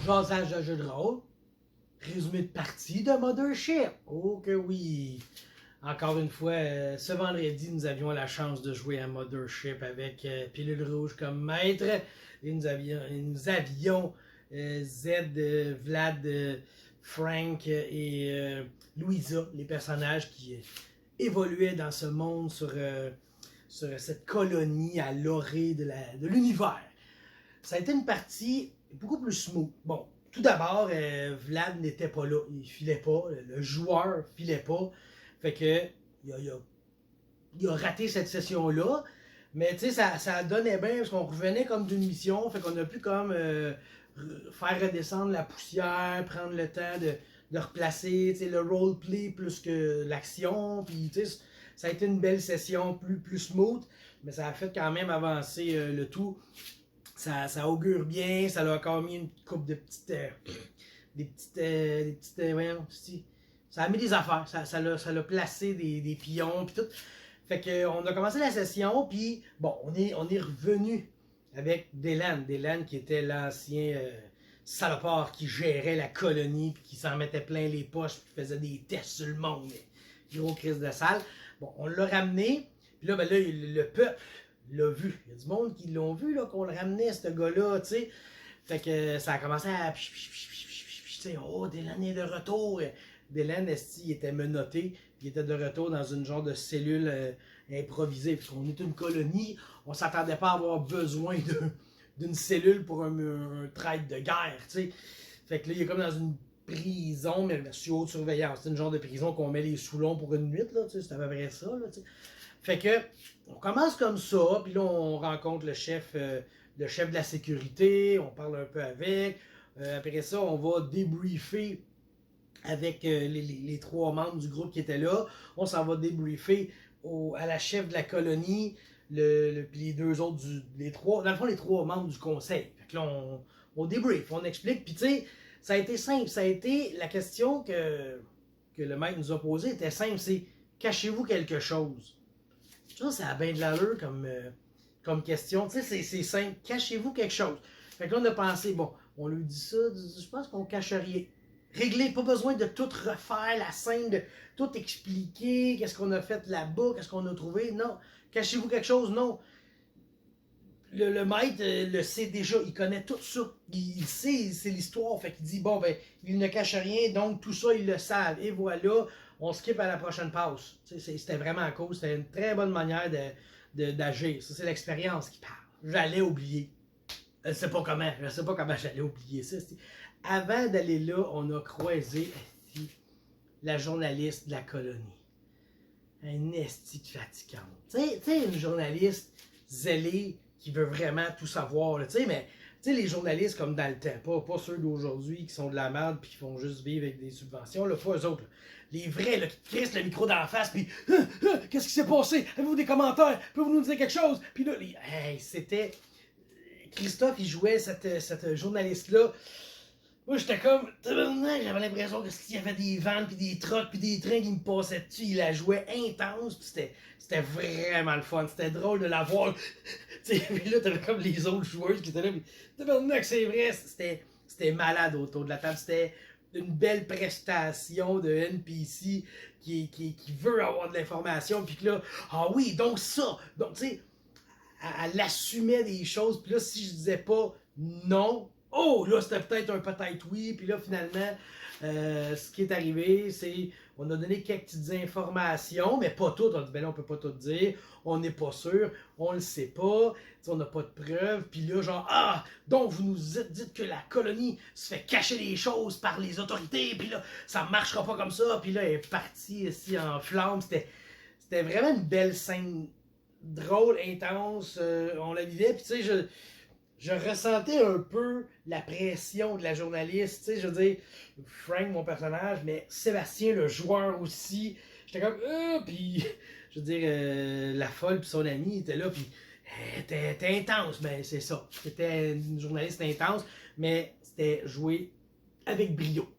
Jasage de jeu de rôle. Résumé de partie de Mothership. Oh que oui. Encore une fois, ce vendredi, nous avions la chance de jouer à Mothership avec Pilule Rouge comme maître. Et nous avions Z, Vlad, Frank et Louisa, les personnages qui évoluaient dans ce monde sur cette colonie à l'orée de l'univers. Ça a été une partie beaucoup plus smooth. Bon, tout d'abord, Vlad n'était pas là. Il filait pas. Le joueur filait pas. Fait que il a raté cette session-là. Mais tu sais, ça donnait bien parce qu'on revenait comme d'une mission. Fait qu'on a pu comme faire redescendre la poussière, prendre le temps de replacer le roleplay plus que l'action. Puis tu sais, ça a été une belle session, plus smooth. Mais ça a fait quand même avancer le tout. Ça augure bien, ça a encore mis une coupe de voyons, ça a mis des affaires, ça l'a placé des pions puis tout. Fait que on a commencé la session, puis bon, on est revenu avec Delan qui était l'ancien salopard qui gérait la colonie, puis qui s'en mettait plein les poches, puis qui faisait des tests sur le monde, gros crise de salle. Bon, on l'a ramené, puis là, le peuple l'a vu. Il y a du monde qui l'ont vu, là, qu'on le ramenait, ce gars-là, tu sais. Fait que ça a commencé à... Oh, Delan est de retour. Delan, il était menotté. Il était de retour dans une genre de cellule improvisée. Parce qu'on est une colonie, on s'attendait pas à avoir besoin d'une cellule pour un traître de guerre, tu sais. Fait que là, il est comme dans une prison, mais sous haute surveillance. C'est une genre de prison qu'on met les sous-longs pour une nuit, là, tu sais. C'est à peu près ça, là, tu sais. Fait que, on commence comme ça, puis là, on rencontre le chef de la sécurité, on parle un peu avec. Après ça, on va débriefer avec les trois membres du groupe qui étaient là. On s'en va débriefer à la chef de la colonie, puis les deux autres, dans le fond, les trois membres du conseil. Fait que là, on débrief, on explique, puis tu sais, ça a été simple. Ça a été la question que le maître nous a posée, était simple, c'est cachez-vous quelque chose. Je trouve que ça a bien de l'allure comme question. Tu sais, c'est simple. Cachez-vous quelque chose. Fait que là, on a pensé, bon, on lui dit ça, je pense qu'on cache rien. Réglez, pas besoin de tout refaire la scène, de tout expliquer, qu'est-ce qu'on a fait là-bas, qu'est-ce qu'on a trouvé. Non. Cachez-vous quelque chose, non. Le maître le sait déjà, il connaît tout ça. Il sait, c'est l'histoire. Fait qu'il dit, bon, ben, il ne cache rien, donc tout ça, ils le savent. Et voilà, on skip à la prochaine passe. C'était vraiment cool. C'était une très bonne manière d'agir. Ça, c'est l'expérience qui parle. J'allais oublier. Je sais pas comment j'allais oublier ça. Avant d'aller là, on a croisé la journaliste de la colonie. Un esti fatigante. Tu sais, une journaliste zélée qui veut vraiment tout savoir. Tu sais, mais les journalistes comme dans le temps, pas ceux d'aujourd'hui qui sont de la merde puis qui font juste vivre avec des subventions, là, pas eux autres. Là. Les vrais là, qui crissent le micro d'en face puis qu'est-ce qui s'est passé? Avez-vous des commentaires? Pouvez-vous nous dire quelque chose? Puis là, c'était... Christophe, il jouait cette journaliste-là. Moi, j'étais comme... J'avais l'impression qu'il y avait des vannes, puis des trucks, puis des trains qui me passaient dessus. Il la jouait intense, puis c'était vraiment le fun. C'était drôle de la voir. Puis là, t'avais comme les autres joueuses qui étaient là. Puis, c'est vrai, c'était malade autour de la table. C'était une belle prestation de NPC qui veut avoir de l'information. Puis que là, ah oui, donc ça. Donc, tu sais, elle assumait des choses. Puis là, si je disais pas non, oh, là, c'était peut-être oui. Puis là, finalement, ce qui est arrivé, c'est on a donné quelques petites informations, mais pas toutes. On a dit, ben là, on peut pas tout dire. On n'est pas sûr. On le sait pas. T'sais, on n'a pas de preuves. Puis là, genre, ah, donc vous nous dites que la colonie se fait cacher les choses par les autorités. Puis là, ça marchera pas comme ça. Puis là, elle est partie ici en flammes. C'était vraiment une belle scène drôle, intense. On la vivait. Puis tu sais, je ressentais un peu la pression de la journaliste, tu sais, je veux dire, Frank, mon personnage, mais Sébastien, le joueur aussi, j'étais comme, puis, je veux dire, la folle puis son ami était là, puis, elle était intense, mais c'est ça, c'était une journaliste intense, mais c'était joué avec brio.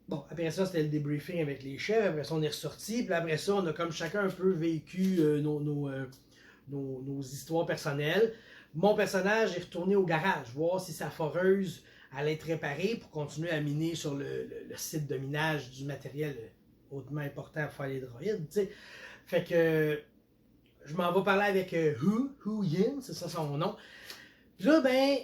Bon, après ça, c'était le débriefing avec les chefs, après ça, on est ressorti, puis après ça, on a comme chacun un peu vécu nos histoires personnelles. Mon personnage est retourné au garage, voir si sa foreuse à être réparée pour continuer à miner sur le site de minage du matériel hautement important pour faire les droïdes. T'sais. Fait que je m'en vais parler avec Hu Yin, c'est ça son nom. Puis là, ben,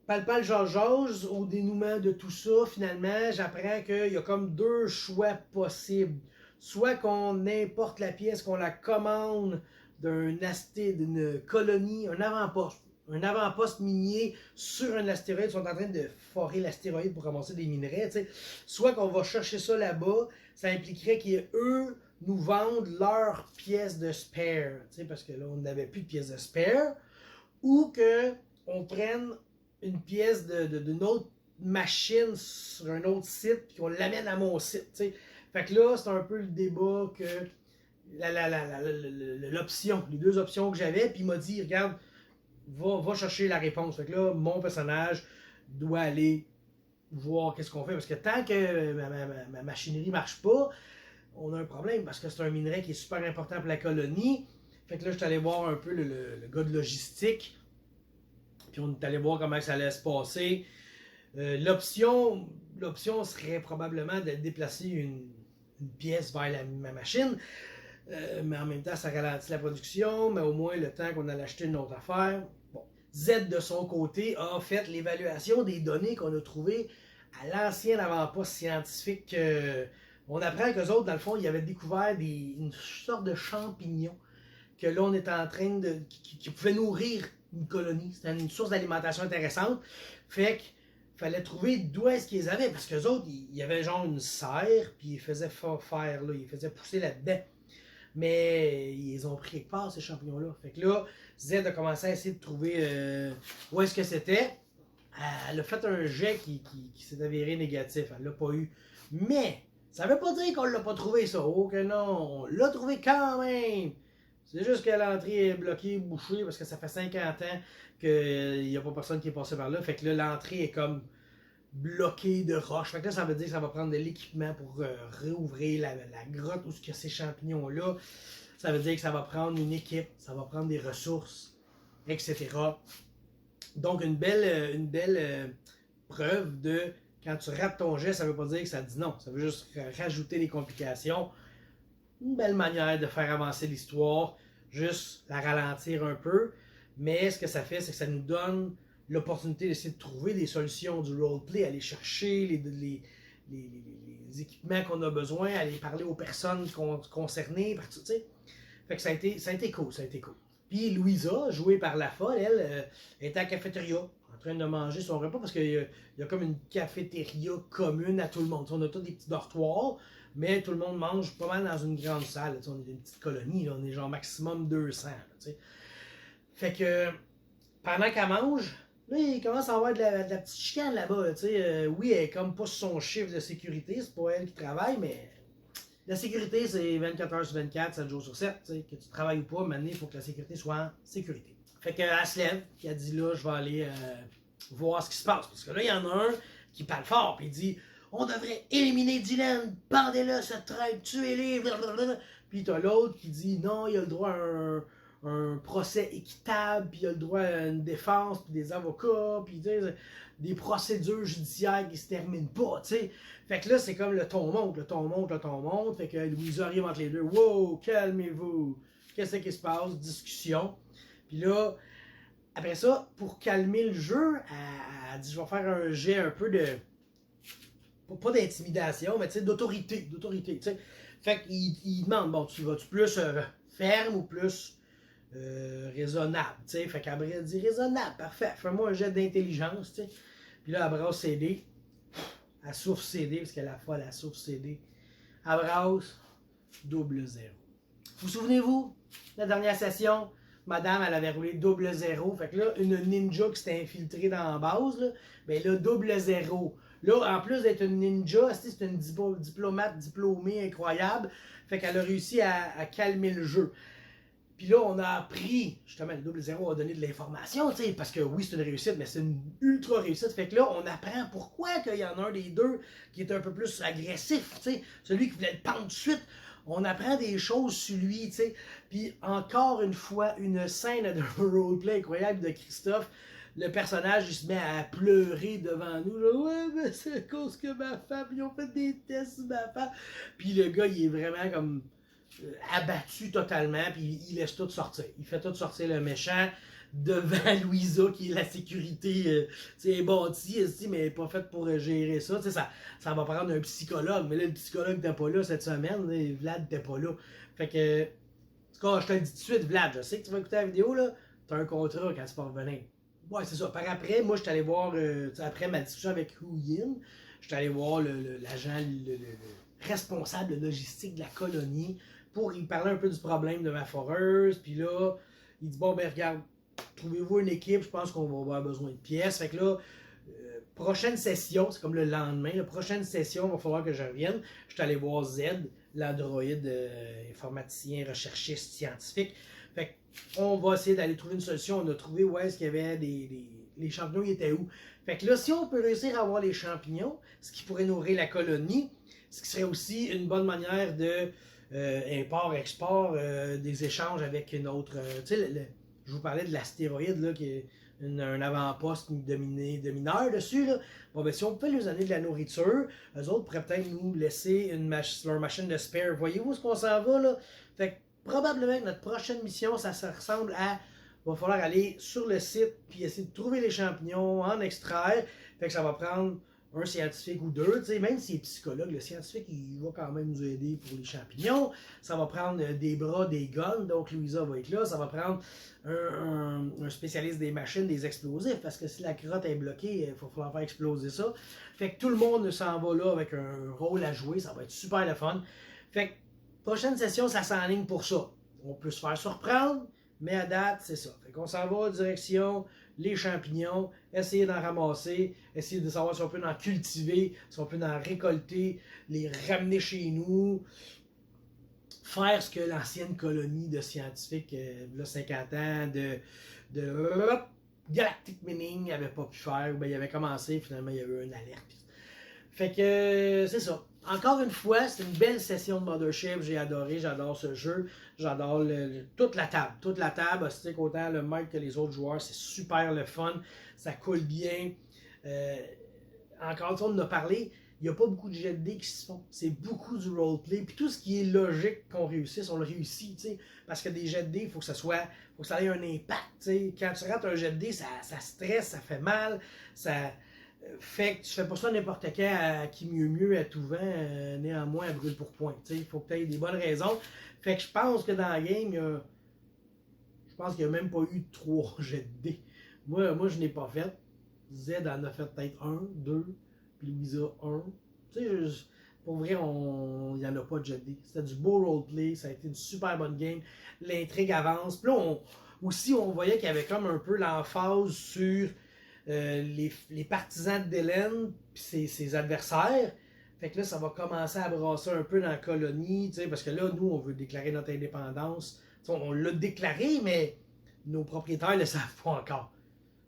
Palpal jase au dénouement de tout ça, finalement, j'apprends qu'il y a comme deux choix possibles. Soit qu'on importe la pièce, qu'on la commande d'une colonie, un avant-poste minier sur un astéroïde. Ils sont en train de forer l'astéroïde pour ramasser des minerais. T'sais. Soit qu'on va chercher ça là-bas, ça impliquerait qu'eux nous vendent leurs pièces de spare. Parce que là, on n'avait plus de pièces de spare. Ou qu'on prenne une pièce d'une autre machine sur un autre site, puis qu'on l'amène à mon site. T'sais. Fait que là, c'est un peu le débat que l'option, les deux options que j'avais, puis il m'a dit, regarde, va chercher la réponse. Fait que là, mon personnage doit aller voir qu'est-ce qu'on fait, parce que tant que ma machinerie marche pas, on a un problème, parce que c'est un minerai qui est super important pour la colonie. Fait que là, je suis allé voir un peu le gars de logistique, puis on est allé voir comment ça allait se passer. L'option serait probablement de déplacer une pièce vers ma machine, mais en même temps, ça ralentit la production, mais au moins le temps qu'on allait acheter une autre affaire. Bon. Z, de son côté, a fait l'évaluation des données qu'on a trouvées à l'ancien avant-poste scientifique. On apprend qu'eux autres, dans le fond, ils avaient découvert une sorte de champignon que là, on est en train de... qui pouvait nourrir une colonie. C'était une source d'alimentation intéressante. Fait qu'il fallait trouver d'où est-ce qu'ils avaient, parce qu'eux autres, il y avait genre une serre, puis ils faisaient faire, là, ils faisaient pousser là-dedans. Mais ils ont pris quelque part, ces champignons-là. Fait que là, Z a commencé à essayer de trouver où est-ce que c'était. Elle a fait un jet qui s'est avéré négatif. Elle l'a pas eu. Mais, ça veut pas dire qu'on l'a pas trouvé, ça. Oh que non, on l'a trouvé quand même. C'est juste que l'entrée est bloquée, bouchée, parce que ça fait 50 ans qu'il n'y a pas personne qui est passé par là. Fait que là, l'entrée est comme bloquée de roches. Fait que là, ça veut dire que ça va prendre de l'équipement pour réouvrir la grotte où il y a ces champignons-là. Ça veut dire que ça va prendre une équipe, ça va prendre des ressources, etc. Donc, une belle preuve de quand tu rates ton jet, ça veut pas dire que ça dit non. Ça veut juste rajouter des complications. Une belle manière de faire avancer l'histoire, juste la ralentir un peu. Mais ce que ça fait, c'est que ça nous donne l'opportunité d'essayer de trouver des solutions du roleplay, aller chercher les équipements qu'on a besoin, aller parler aux personnes concernées. Fait que ça a été cool, ça a été cool. Puis Louisa, jouée par la folle, elle était à la cafétéria, en train de manger son repas, parce qu'il y a comme une cafétéria commune à tout le monde. On a tous des petits dortoirs, mais tout le monde mange pas mal dans une grande salle. On est une petite colonie, là, on est genre maximum 200. Là, fait que pendant qu'elle mange, là, il commence à avoir de la petite chicane là-bas. Oui, elle est comme pas sur son chiffre de sécurité, c'est pas elle qui travaille, mais la sécurité, c'est 24 heures sur 24, 7 jours sur 7. Que tu travailles ou pas, maintenant, il faut que la sécurité soit en sécurité. Fait qu'elle se lève, puis elle dit là, je vais aller voir ce qui se passe. Parce que là, il y en a un qui parle fort, puis il dit on devrait éliminer Dylan, bandez-le, cette traite, tuez-les, blablabla. Puis t'as l'autre qui dit non, il a le droit à un procès équitable, puis il a le droit à une défense, puis des avocats, puis des procédures judiciaires qui se terminent pas, tu sais. Fait que là, c'est comme le ton monte, le ton monte, le ton monte. Fait que Louisa arrive entre les deux. Wow, calmez-vous. Qu'est-ce qui se passe? Discussion. Puis là, après ça, pour calmer le jeu, elle dit je vais faire un jet un peu de. Pas d'intimidation, mais tu sais, d'autorité. Tu sais. Fait qu'il demande bon, tu vas-tu plus ferme ou plus raisonnable? Tu sais. Fait qu'elle dit raisonnable, parfait. Fais-moi un jet d'intelligence, tu sais. Puis là, elle brasse CD. Elle souffle CD, parce qu'elle a la folle, elle souffle CD. Elle brasse, double zéro. Vous souvenez-vous, la dernière session, madame, elle avait roulé double zéro. Fait que là, une ninja qui s'était infiltrée dans la base, là, ben là, double zéro. Là, en plus d'être une ninja, c'est une diplomate diplômée incroyable. Fait qu'elle a réussi à calmer le jeu. Puis là, on a appris, justement, le double zéro a donné de l'information, tu sais, parce que oui, c'est une réussite, mais c'est une ultra réussite. Fait que là, on apprend pourquoi qu'il y en a un des deux qui est un peu plus agressif, tu sais, celui qui voulait le pendre tout de suite. On apprend des choses sur lui, tu sais. Puis encore une fois, une scène de roleplay incroyable de Christophe. le personnage, il se met à pleurer devant nous. Là, ouais, mais c'est à cause que ma femme, ils ont fait des tests sur ma femme. Puis le gars, il est vraiment comme abattu totalement, puis il laisse tout sortir. Il fait tout sortir le méchant devant Louisa, qui est la sécurité bâtie, mais elle n'est pas faite pour gérer ça. Ça va prendre un psychologue, mais là, le psychologue n'était pas là cette semaine. Là, Vlad n'était pas là. Fait que, en tout cas, je te le dis tout de suite, Vlad, je sais que tu vas écouter la vidéo, là, tu as un contrat quand tu vas revenir. Ouais, c'est ça. Par après, moi, je suis allé voir, après ma discussion avec Hu Yin, je suis allé voir l'agent, le responsable logistique de la colonie pour lui parler un peu du problème de ma foreuse. Puis là, il dit, bon, ben regarde, trouvez-vous une équipe, je pense qu'on va avoir besoin de pièces. Fait que là, prochaine session, c'est comme le lendemain, la prochaine session, il va falloir que je revienne. Je suis allé voir Z, l'androïde informaticien, recherchiste, scientifique. Fait qu'on va essayer d'aller trouver une solution. On a trouvé où est-ce qu'il y avait les champignons, ils étaient où. Fait que là, si on peut réussir à avoir les champignons, ce qui pourrait nourrir la colonie, ce qui serait aussi une bonne manière de import-export, des échanges avec une autre... tu sais, je vous parlais de l'astéroïde, là, qui est un avant-poste de mineurs dessus. Là. Bon, ben, si on peut leur donner de la nourriture, eux autres pourraient peut-être nous laisser leur machine de spare. Voyez-vous ce qu'on s'en va, là? Fait que probablement que notre prochaine mission, ça ressemble à... Il va falloir aller sur le site, puis essayer de trouver les champignons, en extraire. Fait que ça va prendre un scientifique ou deux, tu sais, même s'il est psychologue, le scientifique, il va quand même nous aider pour les champignons. Ça va prendre des bras, des guns, donc Louisa va être là. Ça va prendre un spécialiste des machines, des explosifs, parce que si la crotte est bloquée, il va falloir faire exploser ça. Fait que tout le monde s'en va là avec un rôle à jouer, ça va être super le fun. Fait que, prochaine session, ça s'enligne pour ça. On peut se faire surprendre, mais à date, c'est ça. Fait qu'on s'en va direction les champignons, essayer d'en ramasser, essayer de savoir si on peut en cultiver, si on peut en récolter, les ramener chez nous, faire ce que l'ancienne colonie de scientifiques, là, 50 ans, de Galactic Mining n'avait pas pu faire, ou bien il avait commencé, finalement il y avait eu une alerte. Fait que c'est ça. Encore une fois, c'est une belle session de Mothership. J'ai adoré, j'adore ce jeu. J'adore toute la table. Toute la table, c'est autant le maître que les autres joueurs. C'est super le fun. Ça coule bien. Encore une fois, on en a parlé. Il n'y a pas beaucoup de jets de dés qui se font. C'est beaucoup du roleplay. Puis tout ce qui est logique qu'on réussisse, on le réussit. T'sais. Parce que des jets de dés, il faut que ça ait un impact. T'sais. Quand tu rates un jet de dés, ça stresse, ça fait mal. Ça fait que tu fais pas ça n'importe quand à qui mieux à tout vent, néanmoins à brûle pour point. Il faut que tu aies des bonnes raisons. Fait que je pense que dans la game, je pense qu'il n'y a même pas eu 3 jets de dés. Moi je n'ai pas fait. Z en a fait peut-être 1, 2, puis Louisa 1. Pour vrai, il n'y en a pas de jet de dés. C'était du beau roleplay, ça a été une super bonne game. L'intrigue avance. Puis là, on voyait qu'il y avait comme un peu l'emphase sur les partisans d'Hélène et ses adversaires. Fait que là, ça va commencer à brasser un peu dans la colonie, parce que là, nous, on veut déclarer notre indépendance. T'sais, on l'a déclaré, mais nos propriétaires ne le savent pas encore.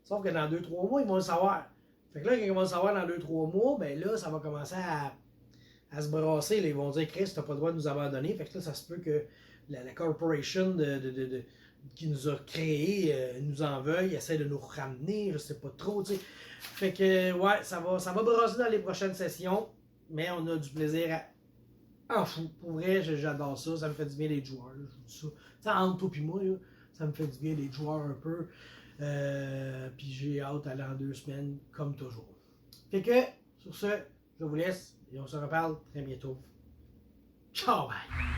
Sauf que dans 2-3 mois, ils vont le savoir. Fait que là, quand ils vont le savoir dans 2-3 mois, ben là, ça va commencer à se brasser. Là. Ils vont dire, Chris, t'as pas le droit de nous abandonner. Fait que là, ça se peut que la corporation qui nous a créés nous en veuille, essaie de nous ramener, je sais pas trop, tu sais. Fait que, ouais, ça va brasser dans les prochaines sessions, mais on a du plaisir en fou. Pour vrai, j'adore ça, ça me fait du bien les joueurs, là, je vous dis ça. Tu sais, entre toi et moi, là, ça me fait du bien les joueurs un peu. Puis j'ai hâte d'aller en 2 semaines, comme toujours. Fait que, sur ce, je vous laisse et on se reparle très bientôt. Ciao, bye!